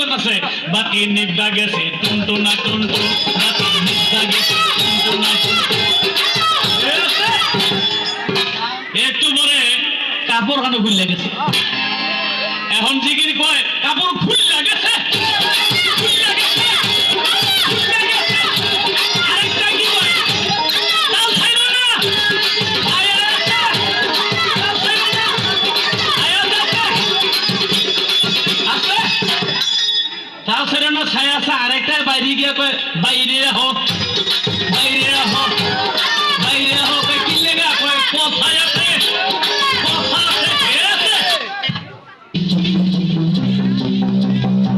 সুন্দর আছে বাকি নিব্বা গেছে টুনটু না টুনটু বাকি নিব্বা গেছে টুনটু না টুনটু একটু পরে কাপড় খানো খুললে গেছে এখন জিগির কয় কাপড় খুললে গেছে আরেকটা কি কয় তাল ছাইরো না তাল ছাইরো না ছায়া আছে আরেকটা বাইরে গিয়ে কয় বাইরে হোক বাইরে হোক বাইরে হোক কি লেগা কয় কোথায়